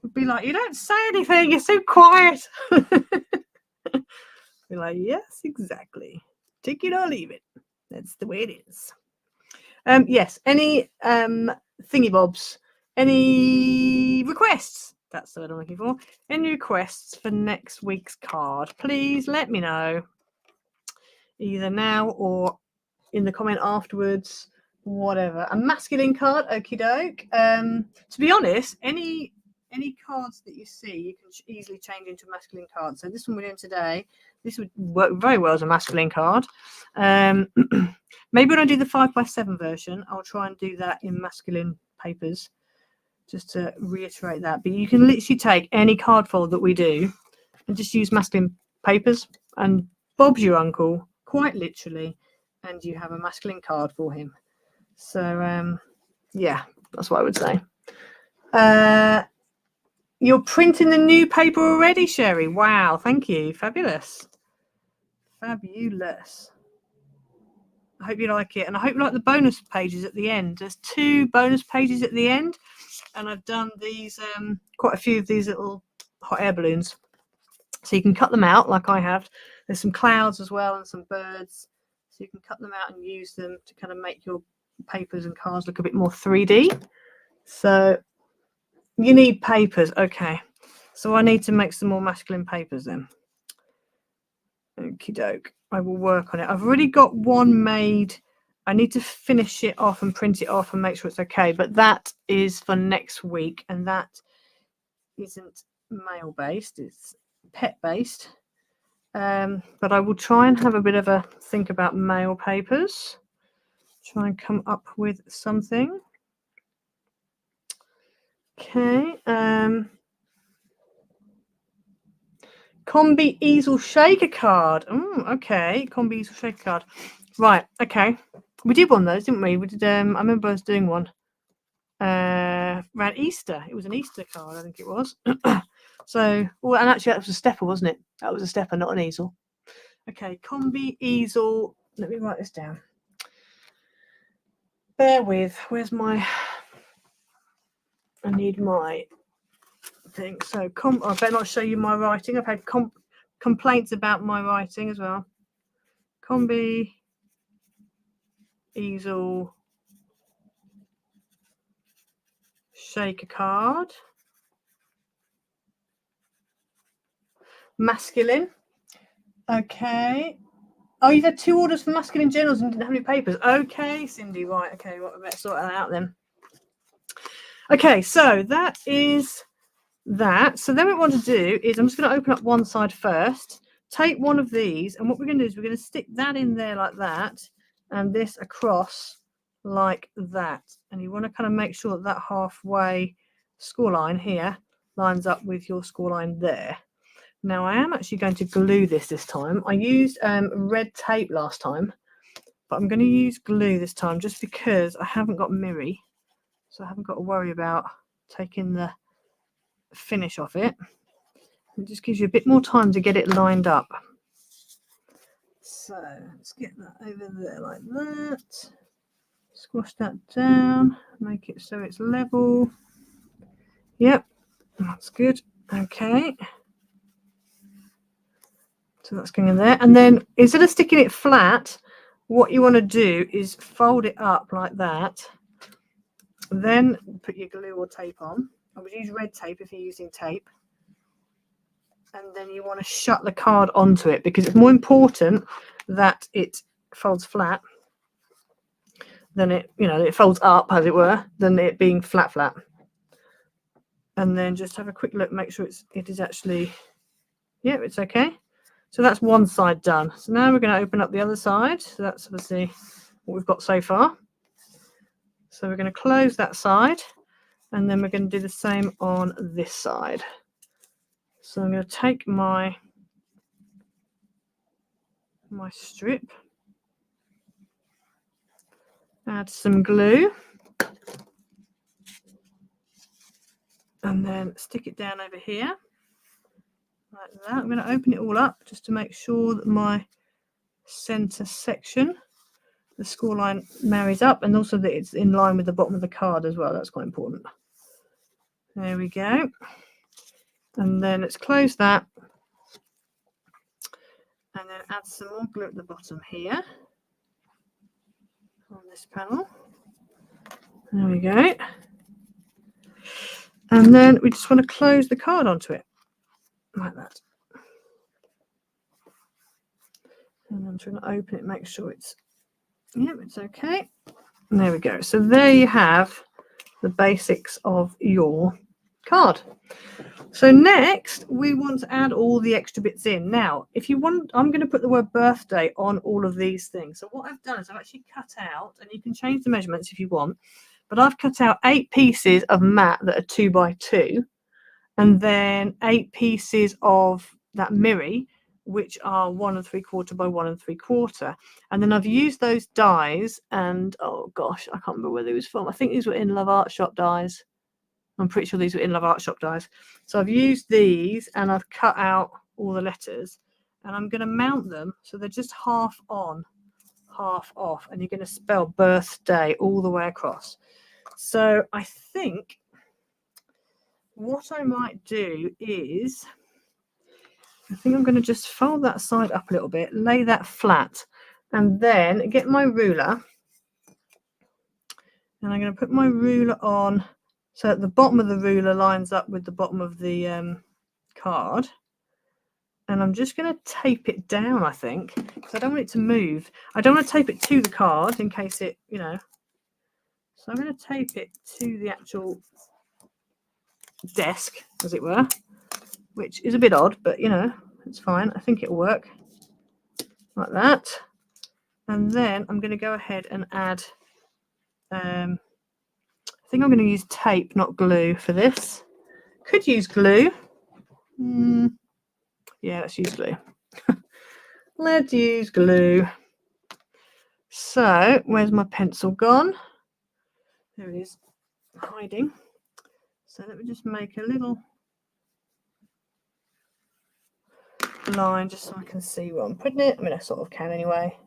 would be like, you don't say anything. You're so quiet. Be like, yes, exactly. Take it or leave it. That's the way it is. Yes. Any thingy bobs? Any requests? That's the word I'm looking for. Any requests for next week's card? Please let me know. Either now or in the comment afterwards. Whatever. A masculine card, okie doke. To be honest, any cards that you see, you can easily change into a masculine card. So this one we're doing today, this would work very well as a masculine card. Maybe when I do the 5x7 version, I'll try and do that in masculine papers, just to reiterate that. But you can literally take any card fold that we do and just use masculine papers, and Bob's your uncle, quite literally, and you have a masculine card for him. So yeah, that's what I would say. You're printing the new paper already, Sherry. Wow, thank you. Fabulous. Fabulous. I hope you like it, and I hope you like the bonus pages at the end. There's 2 bonus pages at the end, and I've done these quite a few of these little hot air balloons, so you can cut them out like I have. There's some clouds as well and some birds, so you can cut them out and use them to kind of make your papers and cards look a bit more 3D. So you need papers. Okay, so I need to make some more masculine papers then. Okie doke. I will work on it. I've already got one made. I need to finish it off and print it off and make sure it's okay, but that is for next week, and that isn't male based, it's pet based. But I will try and have a bit of a think about male papers, try and come up with something. Okay. Combi easel shaker card. Oh, okay. Combi easel shaker card. Right. Okay. We did one of those, didn't we? We did. I remember us doing one around Easter. It was an Easter card, I think it was. So, well, and actually that was a stepper, wasn't it? That was a stepper, not an easel. Okay. Combi easel. Let me write this down. Bear with. Where's my? I need my thing. So I better not show you my writing. I've had complaints about my writing as well. Combi easel shaker card. Masculine. Okay. Oh, you've had 2 orders for masculine journals and didn't have any papers. Okay, Cindy. Right. Okay. Well, I better sort that out then. Okay. So that is that. So then what we want to do is I'm just going to open up one side first, take one of these, and what we're going to do is we're going to stick that in there like that, and this across like that. And you want to kind of make sure that that halfway score line here lines up with your score line there. Now I am actually going to glue this time. I used red tape last time, but I'm going to use glue this time just because I haven't got Miri, so I haven't got to worry about taking the finish off it. It just gives you a bit more time to get it lined up. So let's get that over there like that. Squash that down, make it so it's level. Yep, that's good. Okay. So that's going in there. And then instead of sticking it flat, what you want to do is fold it up like that. Then put your glue or tape on. I would use red tape if you're using tape. and then you want to shut the card onto it, because it's more important that it folds flat than it, you know, it folds up, as it were, than it being flat. And then just have a quick look, make sure it is actually, yeah, it's okay. So that's one side done. So now we're going to open up the other side. So that's obviously what we've got so far. So we're going to close that side, and then we're going to do the same on this side. So I'm going to take my strip, add some glue, and then stick it down over here like that. I'm going to open it all up just to make sure that my center section, the score line, marries up, and also that it's in line with the bottom of the card as well. That's quite important. There we go. And then let's close that, and then add some more glue at the bottom here on this panel. There we go. And then we just want to close the card onto it like that. And I'm trying to open it, make sure it's, yep, it's okay. And there we go. So there you have the basics of your card. So next we want to add all the extra bits in. Now, if you want, I'm going to put the word birthday on all of these things. So what I've done is I've actually cut out, and you can change the measurements if you want, but I've cut out 8 pieces of mat that are 2 by 2, and then 8 pieces of that mirror, which are 1 3/4 by 1 3/4. And then I've used those dies, and oh gosh, I can't remember where they was from. I think these were in Love Art Shop dies. I'm pretty sure these were in Love Art Shop dies. So I've used these, and I've cut out all the letters, and I'm going to mount them so they're just half on, half off, and you're going to spell birthday all the way across. So I think what I might do is, I think I'm going to just fold that side up a little bit, lay that flat, and then get my ruler, and I'm going to put my ruler on so that the bottom of the ruler lines up with the bottom of the card. And I'm just going to tape it down, I think, because I don't want it to move. I don't want to tape it to the card in case it, you know. So I'm going to tape it to the actual desk, as it were, which is a bit odd, but, you know, it's fine. I think it'll work like that. And then I'm going to go ahead and add, I think I'm going to use tape, not glue, for this. Could use glue. Yeah, let's use glue. Let's use glue. So, where's my pencil gone? There it is, hiding. So let me just make a little line just so I can see where I'm putting it. I mean, I sort of can anyway.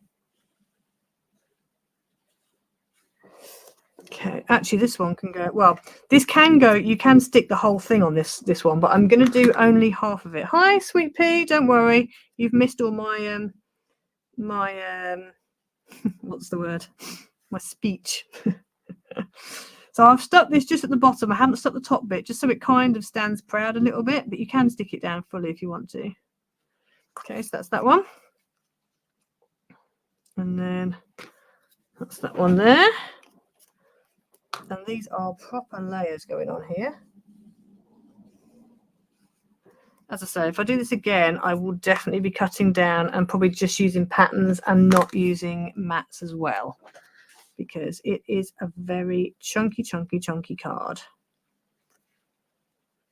Okay, actually this one can go, well, this can go, you can stick the whole thing on this one, but I'm going to do only half of it. Hi, Sweet Pea, don't worry, you've missed all my what's the word, my speech. So I've stuck this just at the bottom. I haven't stuck the top bit, just so it kind of stands proud a little bit, but you can stick it down fully if you want to. Okay, so that's that one, and then that's that one there. And these are proper layers going on here. As I say, if I do this again, I will definitely be cutting down and probably just using patterns and not using mats as well, because it is a very chunky card.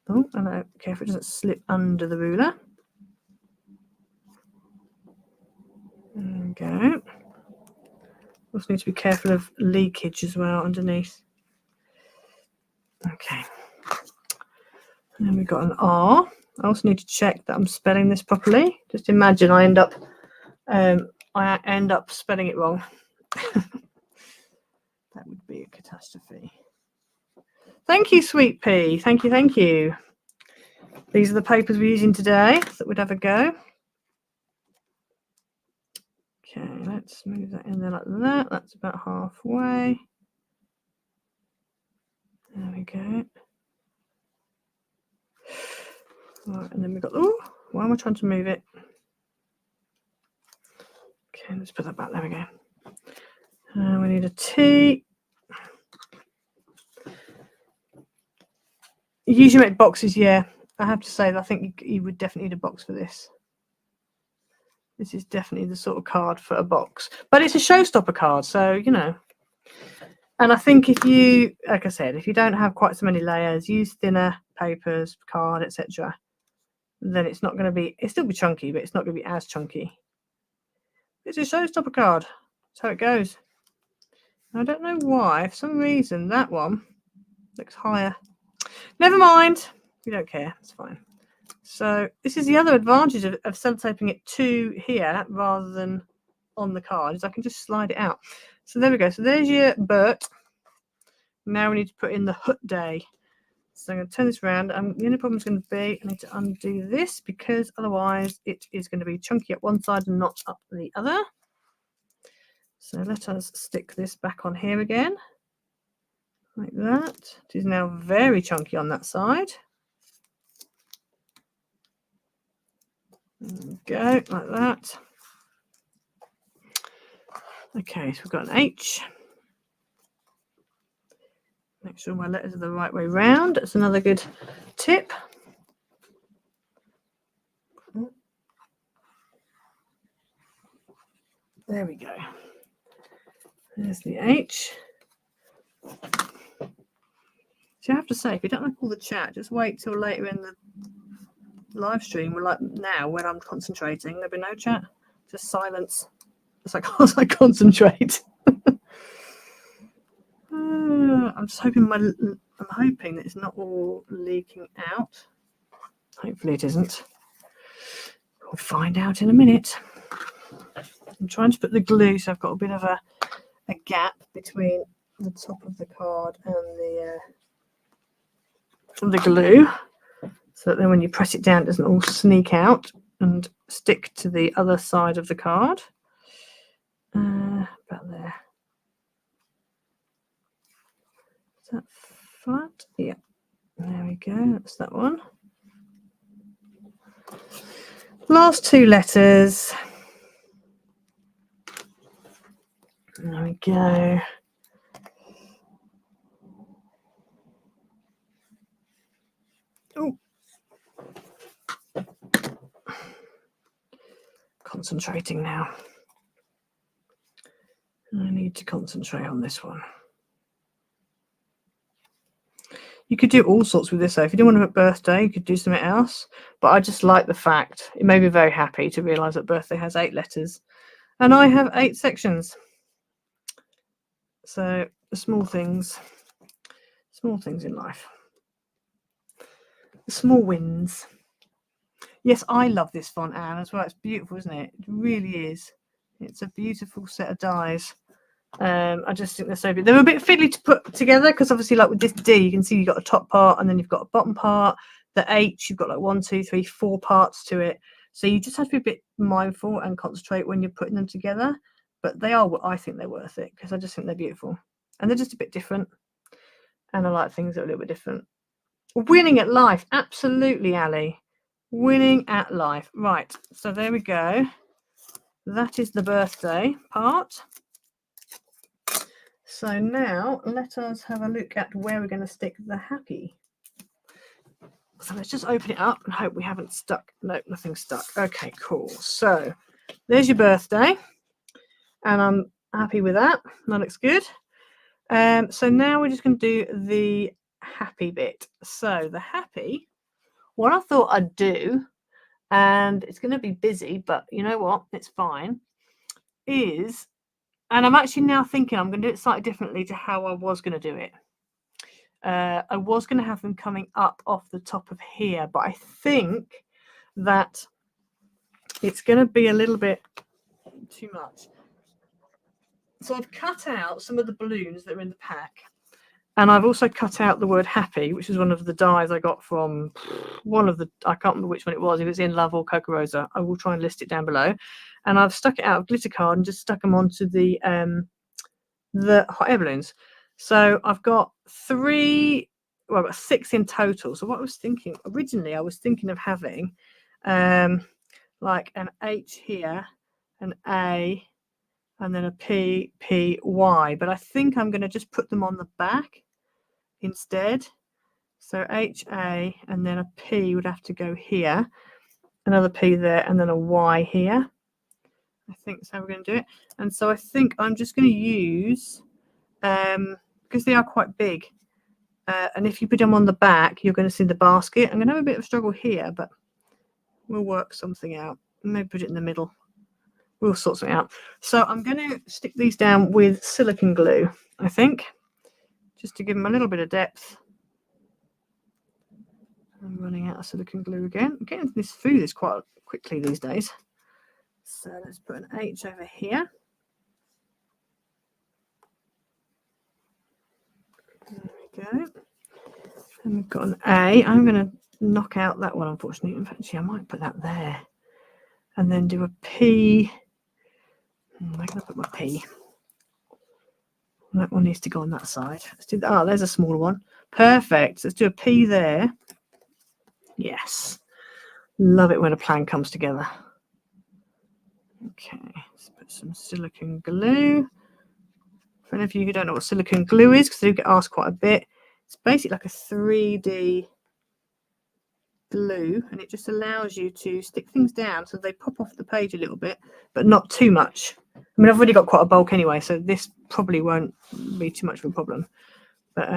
Oh, and I'm careful it doesn't slip under the ruler. There we go. Also need to be careful of leakage as well underneath. Okay. And then we've got an R. I also need to check that I'm spelling this properly. Just imagine I end up spelling it wrong. That would be a catastrophe. Thank you, Sweet Pea. Thank you. These are the papers we're using today that would have a go. Okay, let's move that in there like that. That's about halfway. There we go. Right, and then we've got, oh, Why am I trying to move it? Okay, let's put that back. There we go. We need a T. You usually make boxes, yeah. I have to say that I think you would definitely need a box for this. This is definitely the sort of card for a box. But it's a Showstopper card, so, you know. And I think if you, like I said, if you don't have quite so many layers, use thinner papers, card, etc., then it's not going to be, it'll still be chunky, but it's not going to be as chunky. It's a Showstopper card. That's how it goes. I don't know why, for some reason, that one looks higher. Never mind. We don't care. It's fine. So this is the other advantage of sellotaping it to here rather than on the card, is I can just slide it out. So there we go. So there's your Bert. Now we need to put in the hut day. So I'm going to turn this around. The only problem is going to be I need to undo this because otherwise it is going to be chunky up one side and not up the other. So let us stick this back on here again. Like that. It is now very chunky on that side. There we go, like that. Okay, so we've got an H. Make sure my letters are the right way round. That's another good tip. There we go. There's the H. So I have to say, if you don't like all the chat, just wait till later in the live stream. We're like now when I'm concentrating, there'll be no chat, just silence. It's like as I concentrate. I'm just hoping I'm hoping that it's not all leaking out. Hopefully it isn't. We'll find out in a minute. I'm trying to put the glue so I've got a bit of a gap between the top of the card and the glue, so that then when you press it down it doesn't all sneak out and stick to the other side of the card. About there. Is that flat? Yeah. There we go. That's that one. Last two letters. There we go. Oh. Concentrating now. I need to concentrate on this one. You could do all sorts with this though. If you didn't want to put birthday, you could do something else. But I just like the fact, it made me very happy to realise that birthday has 8 letters. And I have 8 sections. So the small things in life. The small wins. Yes, I love this font, Anne, as well. It's beautiful, isn't it? It really is. It's a beautiful set of dies. I just think they're so good. They're a bit fiddly to put together because obviously, like with this D, you can see you've got a top part and then you've got a bottom part. The H, you've got like 1, 2, 3, 4 parts to it. So you just have to be a bit mindful and concentrate when you're putting them together. But they are, I think they're worth it because I just think they're beautiful. And they're just a bit different. And I like things that are a little bit different. Winning at life. Absolutely, Ali. Winning at life. Right. So there we go. That is the birthday part. So now let us have a look at where we're going to stick the happy. So let's just open it up and hope we haven't stuck. No, nothing's stuck. Okay, cool. So there's your birthday. And I'm happy with that. That looks good. So now we're just going to do the happy bit. So the happy, what I thought I'd do, and it's going to be busy, but you know what? It's fine, is, and I'm actually now thinking I'm going to do it slightly differently to how I was going to do it. I was going to have them coming up off the top of here, but I think that it's going to be a little bit too much. So I've cut out some of the balloons that are in the pack. And I've also cut out the word happy, which is one of the dies I got from one of the, I can't remember which one it was, if it's in Love or Coca Rosa. I will try and list it down below. And I've stuck it out of glitter card and just stuck them onto the hot air balloons. So I've got 3, well, I've got 6 in total. So what I was thinking, originally I was thinking of having like an H here, an A, and then a P, P, Y. But I think I'm going to just put them on the back instead. So H, A, and then a P would have to go here, another P there, and then a Y here. I think that's how we're going to do it. And so I think I'm just going to use, because they are quite big, and if you put them on the back, you're going to see the basket. I'm going to have a bit of a struggle here, but we'll work something out. Maybe put it in the middle. We'll sort something out. So I'm going to stick these down with silicone glue, I think, just to give them a little bit of depth. I'm running out of silicone glue again. I'm getting this through this quite quickly these days. So let's put an H over here. There we go. And we've got an A. I'm going to knock out that one, unfortunately. In fact, I might put that there. And then do a P. I'm going to put my P. That one needs to go on that side. Let's do that. Oh, there's a smaller one. Perfect. Let's do a P there. Yes. Love it when a plan comes together. Okay, let's put some silicone glue. For any of you who don't know what silicone glue is, because I do get asked quite a bit, it's basically like a 3D glue, and it just allows you to stick things down so they pop off the page a little bit, but not too much. I mean, I've already got quite a bulk anyway, so this probably won't be too much of a problem. But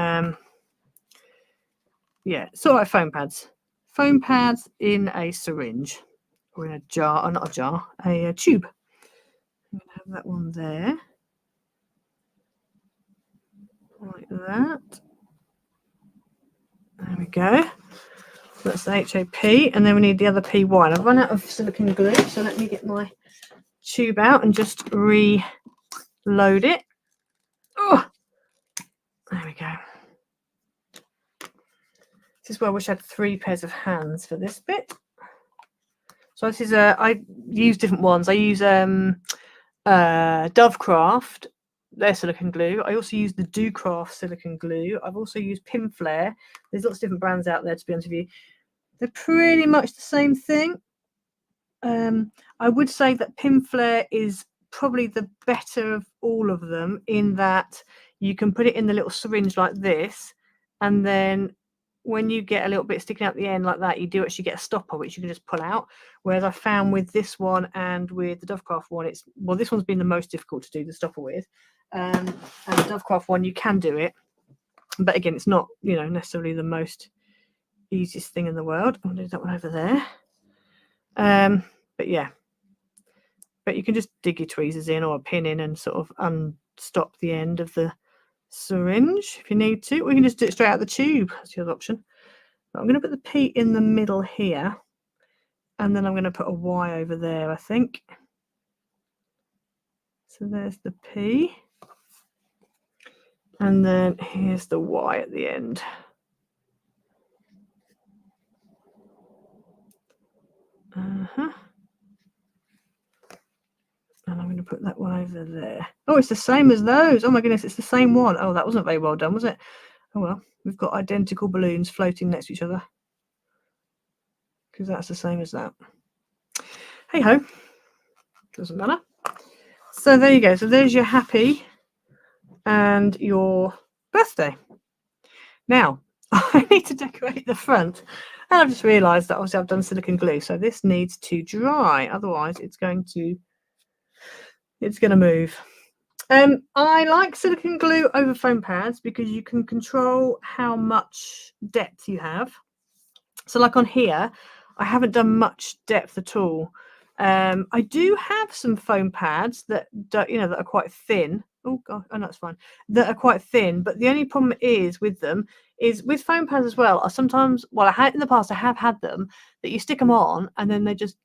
yeah, sort of like foam pads. Foam pads in a syringe, or in a jar, or not a jar, a tube. I'm going to have that one there. Like that. There we go. That's the HAP, and then we need the other PY. I've run out of silicone glue, so let me get my tube out and just reload it. Oh, there we go. This is where I wish I had 3 pairs of hands for this bit. So this is I use different ones. I use Dovecraft, their silicone glue. I also use the Docraft silicone glue. I've also used Pinflair. There's lots of different brands out there, to be honest with you. They're pretty much the same thing. I would say that Pinflair is probably the better of all of them, in that you can put it in the little syringe like this, and then when you get a little bit sticking out the end like that, you do actually get a stopper which you can just pull out. Whereas I found with this one and with the Dovecraft one, it's, well, this one's been the most difficult to do the stopper with, and the Dovecraft one you can do it, but again, it's not, you know, necessarily the most easiest thing in the world. I'll do that one over there. But yeah, but you can just dig your tweezers in or a pin in and sort of unstop the end of the syringe if you need to, or you can just do it straight out the tube. That's the other option. But I'm going to put the P in the middle here, and then I'm going to put a Y over there, I think. So there's the P, and then here's the Y at the end. And I'm going to put that one over there. Oh, it's the same as those. Oh my goodness, it's the same one. Oh, that wasn't very well done, was it? Oh well, we've got identical balloons floating next to each other, because that's the same as that. Hey ho, doesn't matter. So there you go. So there's your happy and your birthday. Now I need to decorate the front, and I've just realised that obviously I've done silicone glue, so this needs to dry, otherwise it's going to move. I like silicone glue over foam pads because you can control how much depth you have. So like on here, I haven't done much depth at all. I do have some foam pads that don't, you know, that are quite thin. Oh god, oh no, it's fine. That are quite thin, but the only problem is with them is with foam pads as well. I sometimes, well, I had in the past, I have had them that you stick them on and then they just,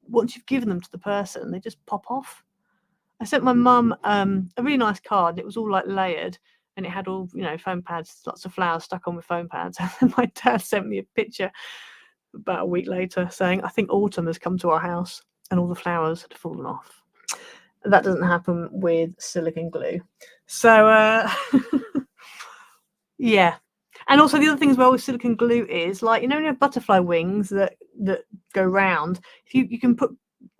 once you've given them to the person, they just pop off. I sent my mum a really nice card. It was all like layered, and it had all, you know, foam pads, lots of flowers stuck on with foam pads. And then my dad sent me a picture about a week later saying, I think autumn has come to our house and all the flowers had fallen off. That doesn't happen with silicone glue. So yeah, And also the other thing as well with silicone glue is, like, you know, when you have butterfly wings that go round, if you can put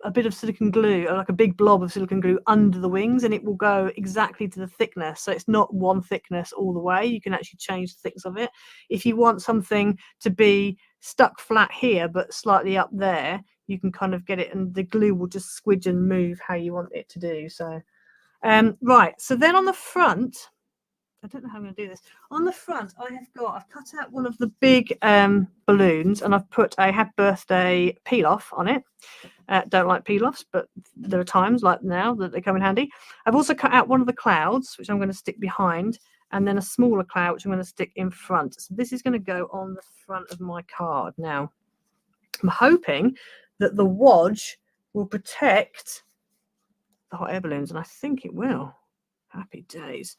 a bit of silicone glue, or like a big blob of silicone glue under the wings, and it will go exactly to the thickness. So it's not one thickness all the way. You can actually change the thickness of it. If you want something to be stuck flat here but slightly up there, you can kind of get it, and the glue will just squidge and move how you want it to do. So right, so then on the front, I don't know how I'm going to do this. On the front, I've cut out one of the big balloons, and I've put a happy birthday peel off on it. Don't like peel offs, but there are times like now that they come in handy. I've also cut out one of the clouds, which I'm going to stick behind, and then a smaller cloud, which I'm going to stick in front. So this is going to go on the front of my card. Now, I'm hoping that the wadge will protect the hot air balloons, and I think it will. Happy days.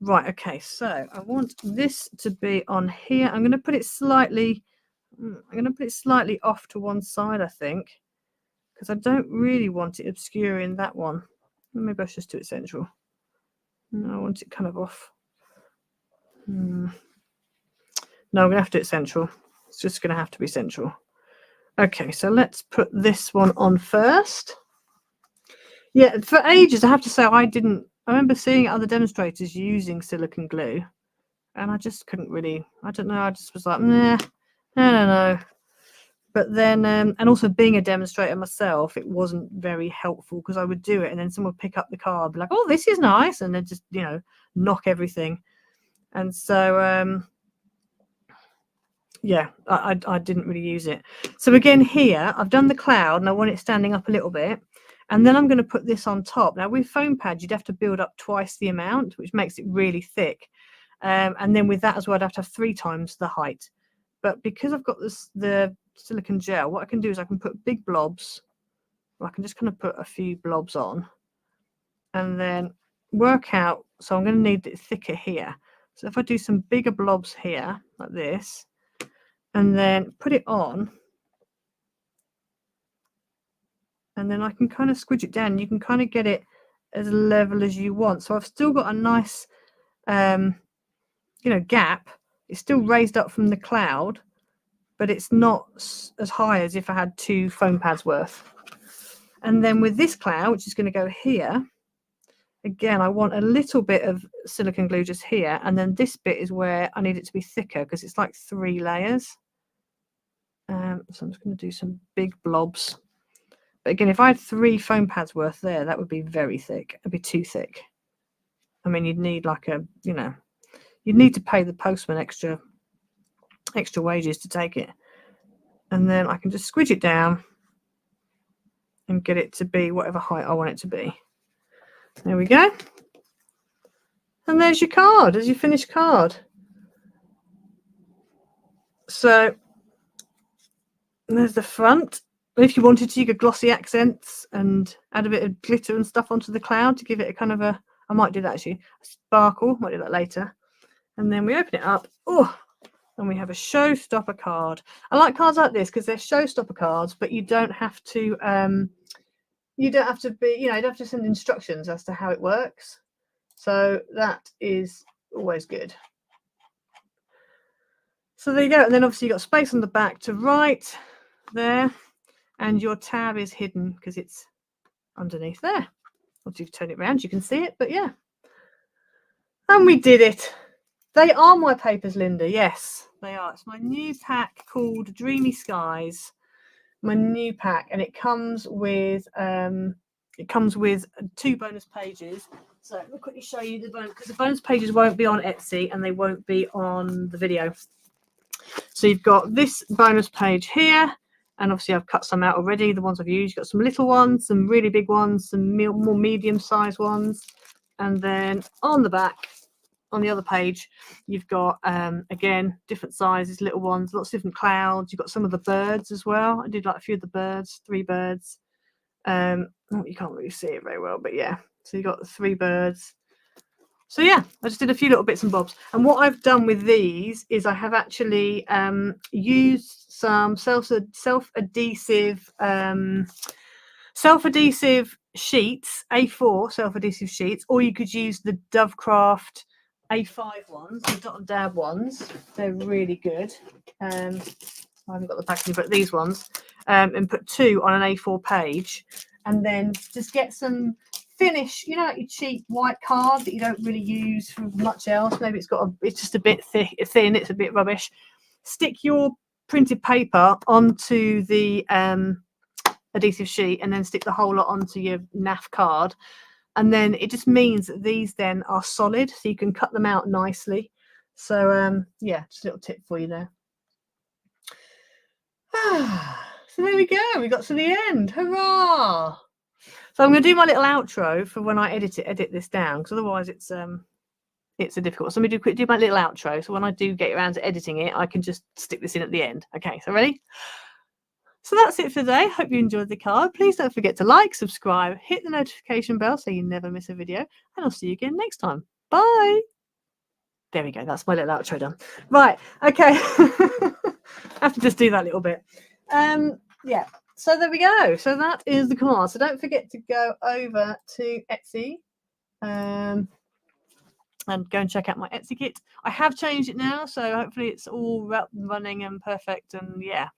Right, okay, so I want this to be on here. I'm going to put it slightly off to one side, I think, because I don't really want it obscuring that one. Maybe I should just do it central. No, I want it kind of off. No, I'm going to have to do it central. It's just going to have to be central. Okay, so let's put this one on first. Yeah, for ages, I have to say, I remember seeing other demonstrators using silicone glue, and I just couldn't really, I don't know, I just was like, nah, I don't know. But then, and also being a demonstrator myself, it wasn't very helpful, because I would do it and then someone would pick up the card, be like, oh, this is nice, and then just, you know, knock everything. And so, yeah, I didn't really use it. So again, here, I've done the cloud, and I want it standing up a little bit. And then I'm going to put this on top. Now, with foam pads, you'd have to build up twice the amount, which makes it really thick. And then with that as well, I'd have to have 3 times the height. But because I've got the silicone gel, what I can do is I can put big blobs. I can just kind of put a few blobs on and then work out. So I'm going to need it thicker here. So if I do some bigger blobs here, like this, and then put it on, and then I can kind of squidge it down. You can kind of get it as level as you want. So I've still got a nice, you know, gap. It's still raised up from the cloud, but it's not as high as if I had 2 foam pads worth. And then with this cloud, which is going to go here, again, I want a little bit of silicone glue just here. And then this bit is where I need it to be thicker, because it's like 3 layers. So I'm just going to do some big blobs. But again, if I had 3 foam pads worth there, that would be very thick. It'd be too thick. I mean, you'd need like a, you know, you'd need to pay the postman extra wages to take it. And then I can just squidge it down and get it to be whatever height I want it to be. There we go. And there's your card, there's your finished card. So there's the front. If you wanted to, you could glossy accents and add a bit of glitter and stuff onto the cloud to give it a kind of a, I might do that actually, a sparkle, might do that later. And then we open it up, oh, and we have a Showstopper card. I like cards like this because they're Showstopper cards, but you don't have to, you don't have to send instructions as to how it works. So that is always good. So there you go. And then obviously you've got space on the back to write there. And your tab is hidden because it's underneath there. Once you turn it around, you can see it, but yeah. And we did it. They are my papers, Linda. Yes, they are. It's my new pack called Dreamy Skies. My new pack, and it comes with 2 bonus pages. So let me quickly show you the bonus, because the bonus pages won't be on Etsy and they won't be on the video. So you've got this bonus page here. And obviously I've cut some out already, the ones I've used. You've got some little ones, some really big ones, some more medium-sized ones. And then on the back, on the other page, you've got, again, different sizes, little ones, lots of different clouds. You've got some of the birds as well. I did like a few of the birds, 3 birds. Oh, you can't really see it very well, but yeah. So you've got the 3 birds. So yeah, I just did a few little bits and bobs. And what I've done with these is I have actually used some self-adhesive sheets, A4 self-adhesive sheets, or you could use the Dovecraft A5 ones, the dot and dab ones. They're really good. I haven't got the packaging, but these ones. And put 2 on an A4 page, and then just get some finish. You know, like your cheap white card that you don't really use for much else. Maybe it's just a bit thin. It's a bit rubbish. Stick your printed paper onto the adhesive sheet, and then stick the whole lot onto your NAF card. And then it just means that these then are solid, so you can cut them out nicely. So yeah, just a little tip for you there. So there we go, we got to the end. Hurrah! So I'm going to do my little outro for when I edit this down, because otherwise it's a difficult. So let me do my little outro, so when I do get around to editing it, I can just stick this in at the end. Okay, so ready? So that's it for today. Hope you enjoyed the card. Please don't forget to like, subscribe, hit the notification bell so you never miss a video, and I'll see you again next time. Bye. There we go. That's my little outro done. Right. Okay. I have to just do that little bit. Yeah. So there we go. So that is the command. So don't forget to go over to Etsy and go and check out my Etsy kit. I have changed it now, so hopefully it's all up and running and perfect. And yeah,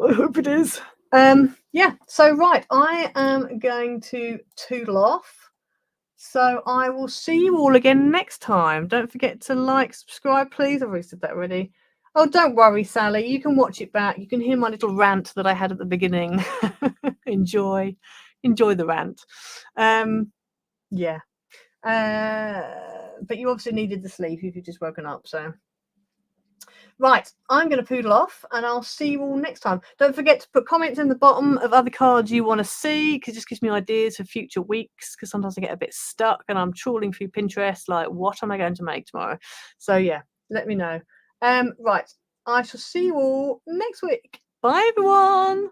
I hope it is. Yeah. So right, I am going to toodle off. So I will see you all again next time. Don't forget to like, subscribe, please. I've already said that already. Oh, don't worry, Sally. You can watch it back. You can hear my little rant that I had at the beginning. Enjoy the rant. Yeah. But you obviously needed the sleep if you've just woken up. So right, I'm going to poodle off, and I'll see you all next time. Don't forget to put comments in the bottom of other cards you want to see, because it just gives me ideas for future weeks, because sometimes I get a bit stuck and I'm trawling through Pinterest like, what am I going to make tomorrow? So yeah, let me know. Right, I shall see you all next week. Bye everyone.